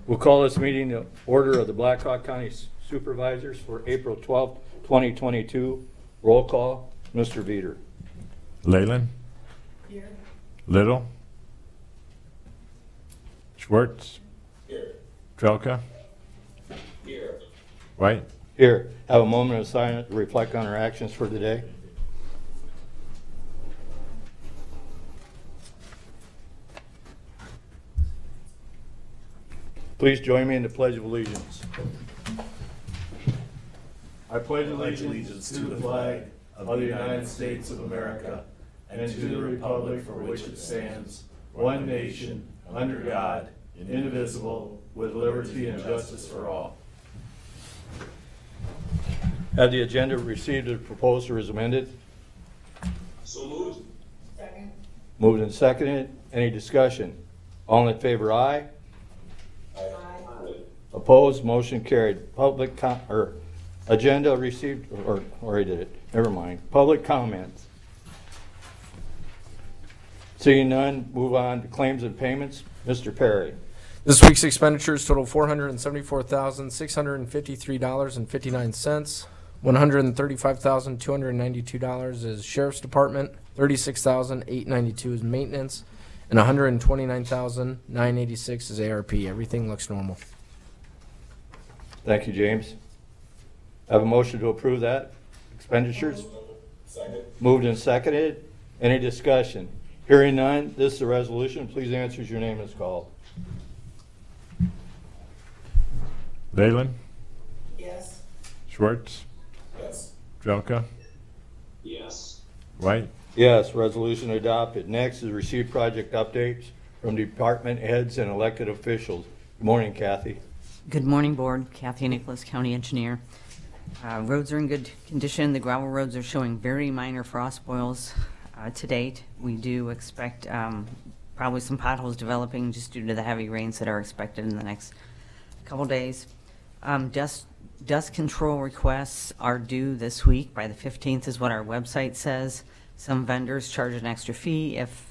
We'll call this meeting to order of the Blackhawk County Supervisors for April 12th, 2022. Roll call, Mr. Veeder. Leyland. Here. Little. Schwartz. Here. Trelka. Here. White. Here, have a moment of silence to reflect on our actions for today. Please join me in the Pledge of Allegiance. I pledge allegiance to the flag of the United States of America and to the republic for which it stands, one nation, under God, indivisible, with liberty and justice for all. Have the agenda received as proposed or as amended? So moved. Second. Moved and seconded. Any discussion? All in favor, aye. Aye. Opposed, motion carried. Agenda received, or already did it. Never mind. Public comments. Seeing none, move on to claims and payments. Mr. Perry. This week's expenditures total $474,653.59. $135,292 is Sheriff's Department, $36,892 is maintenance, and $129,986 is ARP. Everything looks normal. Thank you, James. Have a motion to approve that expenditures? Second. Moved and seconded. Any discussion? Hearing none, this is a resolution. Please answer as your name is called. Leyland. Yes. Schwartz. Yes. Trelka. Yes. White. Yes, resolution adopted. Next is receive project updates from department heads and elected officials. Good morning, Kathy. Good morning, Board. Kathy Nicholas, County Engineer. Roads are in good condition. The gravel roads are showing very minor frost boils to date. We do expect probably some potholes developing just due to the heavy rains that are expected in the next couple days. Dust control requests are due this week. By the 15th is what our website says. Some vendors charge an extra fee if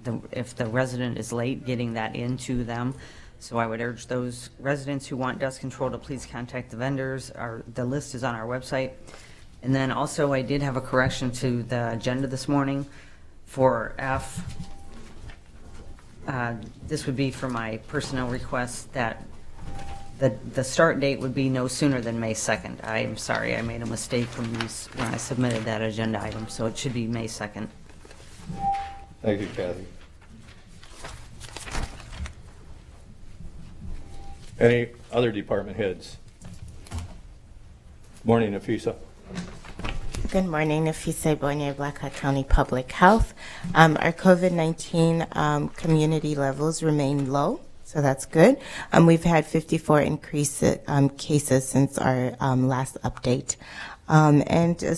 the resident is late getting that into them. So I would urge those residents who want dust control to please contact the vendors. The list is on our website. And then also I did have a correction to the agenda this morning for F. This would be for my personnel request that the start date would be no sooner than May 2nd. I'm sorry, I made a mistake when I submitted that agenda item, so it should be May 2nd. Thank you, Kathy. Any other department heads? Morning, Nafisa. Good morning, Nafisa Bonnier, Blackhawk County Public Health. Our COVID-19 community levels remain low, so that's good. We've had 54 cases since our last update. And a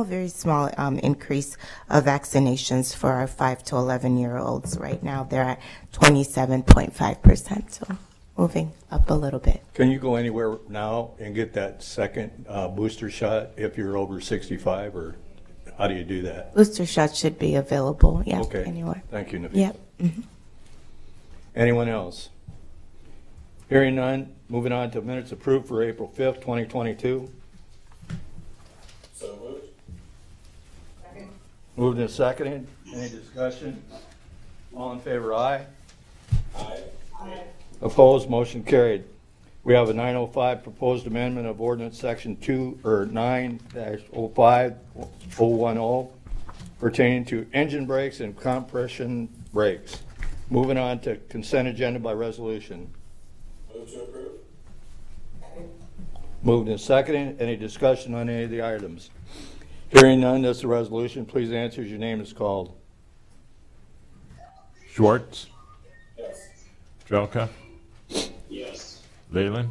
very small increase of vaccinations for our 5 to 11-year-olds. Right now, they're at 27.5%, so moving up a little bit. Can you go anywhere now and get that second booster shot if you're over 65, or how do you do that? Booster shots should be available, yes, Okay. anywhere. Thank you, Nafisa. Yep. Mm-hmm. Anyone else? Hearing none, moving on to minutes approved for April 5th, 2022. So moved. Second. Moved and seconded. Any discussion? All in favor, aye. Aye. Aye. Opposed, motion carried. We have a 905 proposed amendment of ordinance section 9-05-010 pertaining to engine brakes and compression brakes. Moving on to consent agenda by resolution. Move to approve. Second. Moved and seconded. Any discussion on any of the items? Hearing none, this is a resolution. Please answer as your name is called. Schwartz. Yes. Trelka. Yes. Leyland.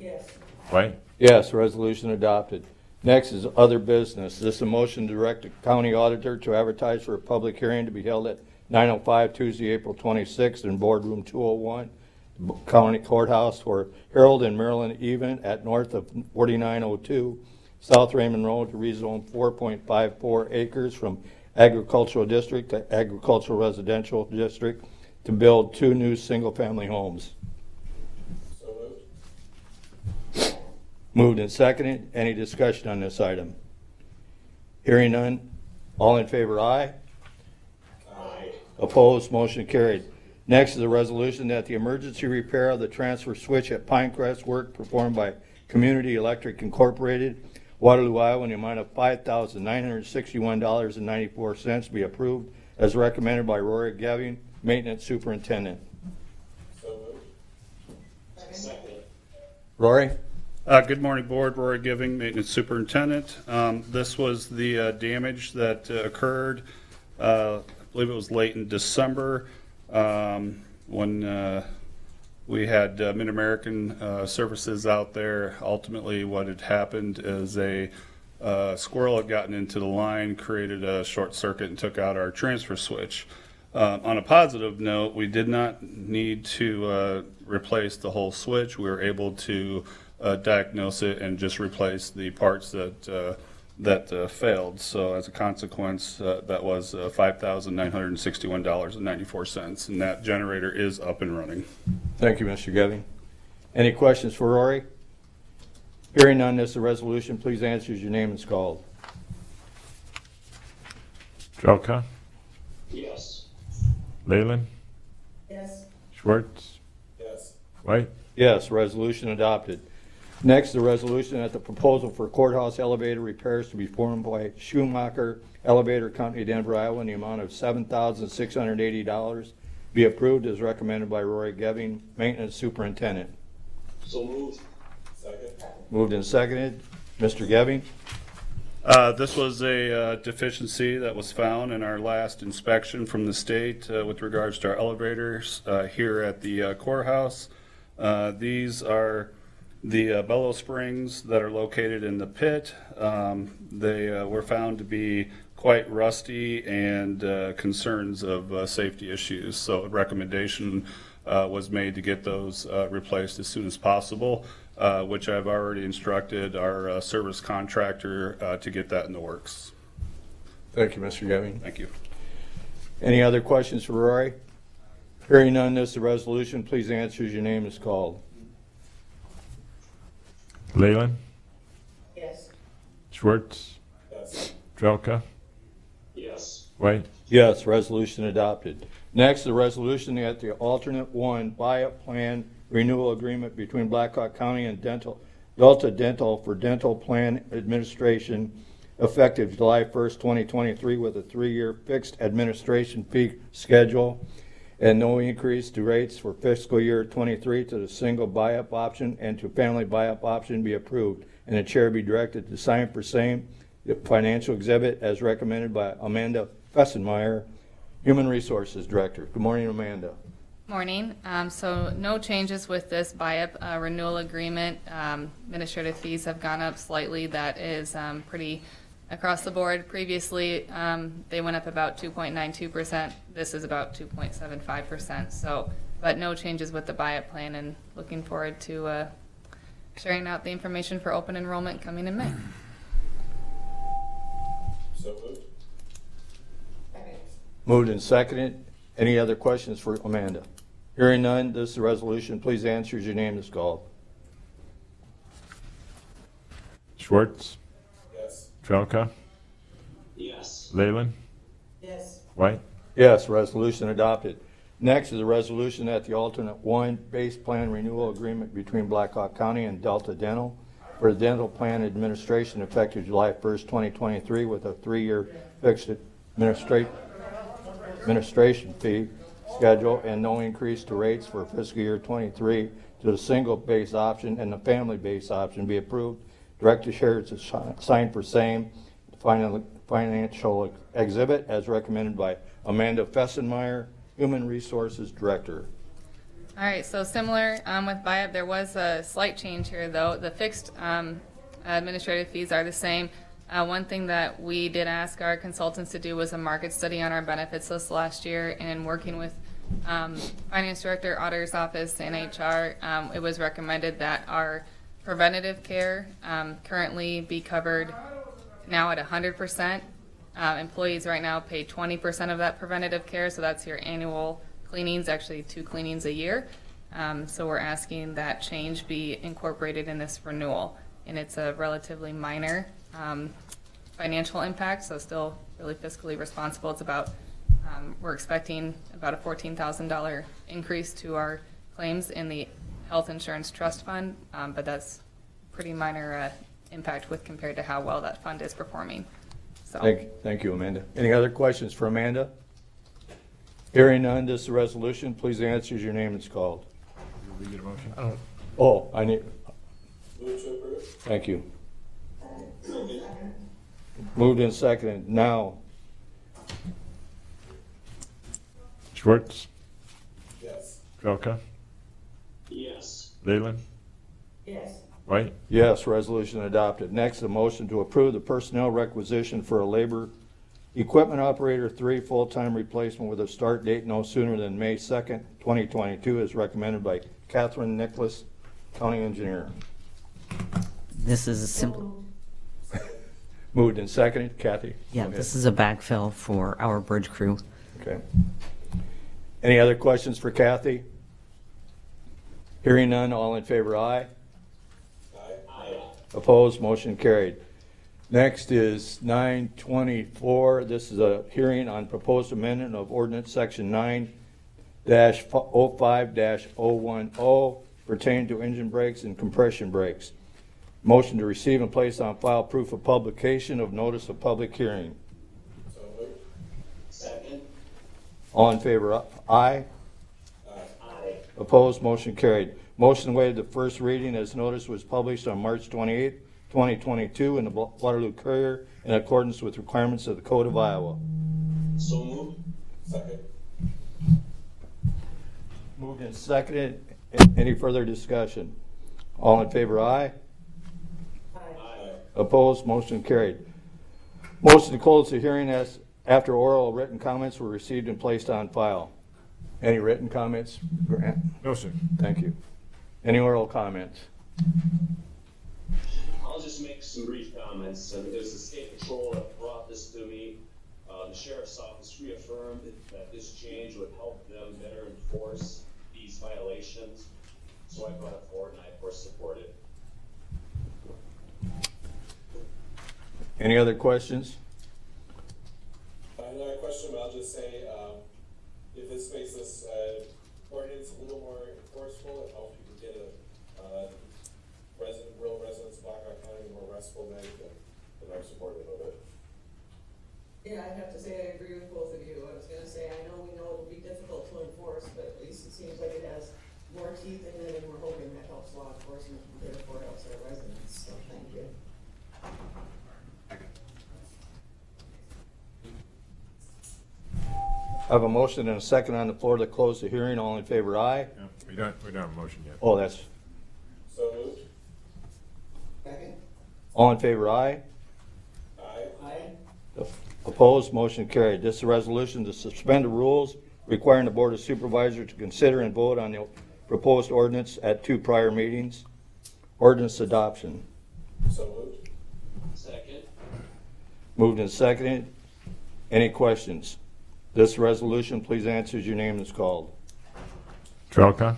Yes. White. Yes, resolution adopted. Next is other business. This is a motion to direct the county auditor to advertise for a public hearing to be held at 9:05 Tuesday, April 26th in boardroom 201, County Courthouse for Harold and Marilyn Even at north of 4902 South Raymond Road to rezone 4.54 acres from agricultural district to agricultural residential district. to build 2 new single-family homes. So moved. Moved and seconded. Any discussion on this item? Hearing none. All in favor, aye. Aye. Opposed, motion carried. Next is a resolution that the emergency repair of the transfer switch at Pinecrest work performed by Community Electric Incorporated, Waterloo, Iowa, in the amount of $5,961.94 be approved as recommended by Rory Geving, Maintenance Superintendent. So moved. Second. Rory? Good morning, Board. Rory Giving, Maintenance Superintendent. This was the damage that occurred, I believe it was late in December, when we had Mid-American Services out there. Ultimately, what had happened is a squirrel had gotten into the line, created a short circuit, and took out our transfer switch. On a positive note, we did not need to replace the whole switch. We were able to diagnose it and just replace the parts that failed. So as a consequence, that was $5,961.94, and that generator is up and running. Thank you, Mr. Geving. Any questions for Rory? Hearing none, this is a resolution. Please answer as your name is called. Jelka, Yes. Leyland, Yes. Schwartz, Yes. White, Yes, resolution adopted. Next, the resolution that the proposal for courthouse elevator repairs to be formed by Schumacher Elevator Company, Denver, Iowa, in the amount of $7,680 be approved as recommended by Rory Geving, Maintenance Superintendent. So moved. Second. Moved and seconded. Mr. Geving? This was a deficiency that was found in our last inspection from the state with regards to our elevators here at the courthouse. These are the bellow springs that are located in the pit. They were found to be quite rusty and concerns of safety issues. So a recommendation was made to get those replaced as soon as possible, which I've already instructed our service contractor to get that in the works. Thank you, Mr. Geving. Thank you. Any other questions for Rory? Hearing none, this is a resolution. Please answer as your name is called. Leyland, Yes. Schwartz, Yes. Jelka, Yes. White, Yes, resolution adopted. Next, the resolution that the alternate 1 buy-up plan renewal agreement between Blackhawk County and Delta Dental for dental plan administration effective July 1st, 2023 with a 3-year fixed administration fee schedule and no increase to rates for fiscal year 23 to the single buy-up option and to family buy-up option be approved, and the chair be directed to sign for same the financial exhibit as recommended by Amanda Fessenmeyer, Human Resources Director. Good morning, Amanda. Morning. So no changes with this buy-up renewal agreement. Administrative fees have gone up slightly. That is pretty across the board. Previously, they went up about 2.92%. This is about 2.75%. So, but no changes with the buy-up plan, and looking forward to sharing out the information for open enrollment coming in May. So moved. Moved and seconded. Any other questions for Amanda? Hearing none, this is a resolution. Please answer as your name is called. Schwartz, Yes. Jelka, Yes. Leyland, Yes. White, Yes, resolution adopted. Next is a resolution that the alternate 1 base plan renewal agreement between Blackhawk County and Delta Dental for the dental plan administration effective July 1st, 2023 with a 3-year fixed administration fee schedule and no increase to rates for fiscal year 23 to the single base option and the family base option be approved. Director Chair to sign for same financial exhibit as recommended by Amanda Fessenmeyer, Human Resources Director. All right, so similar with buy-up, there was a slight change here, though. The fixed administrative fees are the same. One thing that we did ask our consultants to do was a market study on our benefits list last year, and in working with Finance Director, Auditor's Office, and HR, it was recommended that our preventative care currently be covered now at 100%. Employees right now pay 20% of that preventative care, so that's your annual cleanings, actually 2 cleanings a year. So we're asking that change be incorporated in this renewal. And it's a relatively minor financial impact, so still really fiscally responsible. It's about, we're expecting about a $14,000 increase to our claims in the health insurance trust fund, but that's pretty minor impact with compared to how well that fund is performing. So. Thank you, Amanda. Any other questions for Amanda? Hearing none, this is a resolution. Please answer as your name is called. We get a motion? Oh, I need, Move to approve. thank you. Second. Moved and seconded. Now, Schwartz, Yes. Trelka, Yes. Leyland, Yes. White, yes, resolution adopted. Next, a motion to approve the personnel requisition for a labor equipment operator 3 full-time replacement with a start date no sooner than May 2nd, 2022, as recommended by Catherine Nicholas, County Engineer. This is a simple, Moved and seconded. Kathy? yeah, Go ahead. this is a backfill for our bridge crew. Okay. Any other questions for Kathy? Hearing none, all in favor, aye. Aye. Opposed, motion carried. Next is 924. This is a hearing on proposed amendment of ordinance section 9-05-010 pertaining to engine brakes and compression brakes. Motion to receive and place on file proof of publication of notice of public hearing. So moved. Second. All in favor, aye. Aye. Opposed, motion carried. Motion to waive the first reading as notice was published on March 28, 2022 in the Waterloo Courier in accordance with requirements of the Code of Iowa. So moved. Second. Moved and seconded. Any further discussion? All in favor, aye. Aye. Opposed, motion carried. Motion to close the hearing as after oral written comments were received and placed on file. Any written comments, Grant? no, sir. Thank you. Any oral comments? I'll just make some brief comments. It was the state patrol that brought this to me. The sheriff's office reaffirmed that this change would help them better enforce these violations. So I brought it forward and I of course support it. Any other questions? Another question, but I'll just say, if this makes this ordinance a little more enforceable, it helps people get real residents of Blackhawk County more restful night, then I'm supportive of it. Yeah, I have to say I agree with both of you. I was gonna say, I know we know it'll be difficult to enforce, but at least it seems like it has more teeth in it, and we're hoping that helps law enforcement and therefore helps our residents, so thank you. I have a motion and a second on the floor to close the hearing. All in favor, aye. No, we don't have a motion yet. Oh, that's, So moved. Second? all in favor, aye. Aye. Opposed, motion carried. This is a resolution to suspend the rules requiring the Board of Supervisors to consider and vote on the proposed ordinance at 2 prior meetings. Ordinance adoption. So moved. Second. Moved and seconded. Any questions? This resolution, please answer as your name is called. Trelka,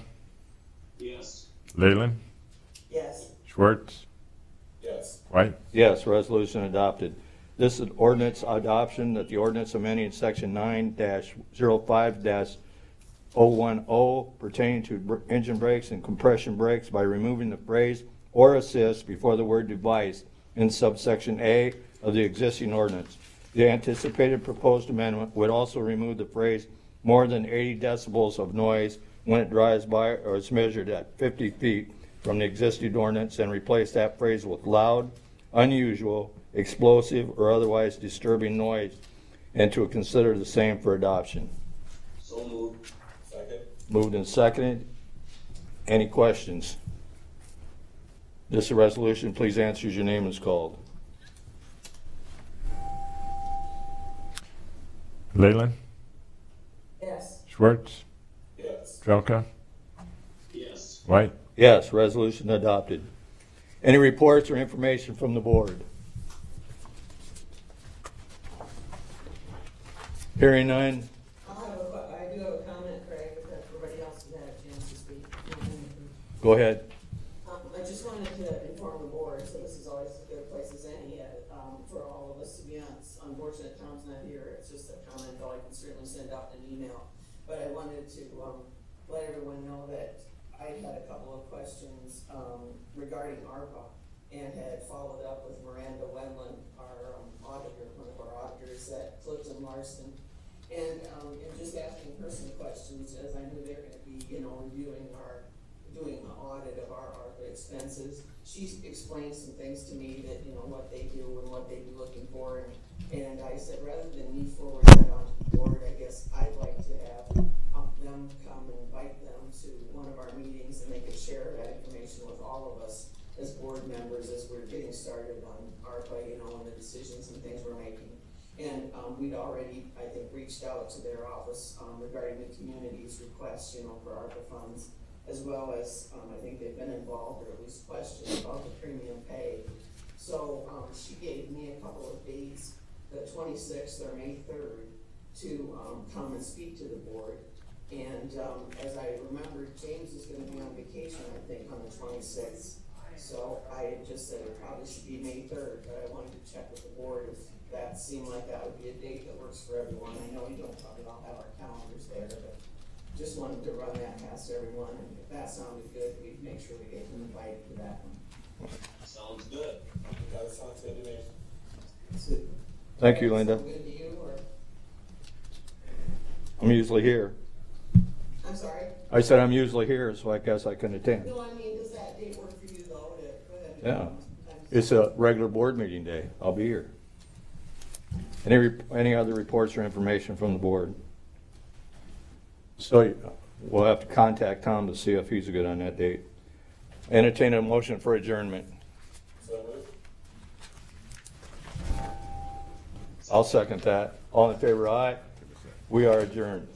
Yes. Leyland, Yes. Schwartz, Yes. White, Yes, resolution adopted. This is ordinance adoption that the ordinance amending section 9-05-010 pertaining to engine brakes and compression brakes by removing the phrase or assist before the word device in subsection A of the existing ordinance. The anticipated proposed amendment would also remove the phrase more than 80 decibels of noise when it drives by or is measured at 50 feet from the existing ordinance and replace that phrase with loud, unusual, explosive, or otherwise disturbing noise, and to consider the same for adoption. So moved. Second. Moved and seconded. Any questions? This is a resolution. Please answer as your name is called. Leyland, Yes. Schwartz, Yes. Trelka, Yes. White, Yes, resolution adopted. Any reports or information from the board? Hearing none. I do have a comment Craig, if everybody else has had a chance to speak. Go ahead. I just wanted to inform the board, so this is always as good a place as any, for all of us to be on. It's unfortunate Tom's not here, it's just a comment, though I can certainly send out an email. But I wanted to let everyone know that I had a couple of questions regarding ARPA and had followed up with Miranda Wendland, our auditor, one of our auditors at Clifton Larson. And just asking her some questions, as I knew they're gonna be, doing the audit of our ARPA expenses. She explained some things to me that, what they do and what they'd be looking for. And I said, rather than me forward that on the board, I guess I'd like to have them come and invite them to one of our meetings, and they could share that information with all of us as board members as we're getting started on ARPA, and the decisions and things we're making. And we'd already, I think, reached out to their office regarding the community's request, for ARPA funds, as well as I think they've been involved or at least questioned about the premium pay. So she gave me a couple of dates, the 26th or May 3rd, to come and speak to the board. And as I remember, James is going to be on vacation, I think, on the 26th. So I just said it probably should be May 3rd, but I wanted to check with the board if that seemed like that would be a date that works for everyone. I know we don't probably all have our calendars there, but just wanted to run that past everyone. And if that sounded good, we'd make sure we get them invited to that one. Sounds good. That sounds good to me. So, Thank you, Linda. sound good to you, or? I'm usually here. I'm sorry? I said I'm usually here, so I guess I can attend. No, I mean, does that date work for you, though? Go ahead. Yeah. It's a regular board meeting day. I'll be here. Any other reports or information from the board? So we'll have to contact Tom to see if he's good on that date. Entertain a motion for adjournment. So moved. I'll second that. All in favor, aye. We are adjourned.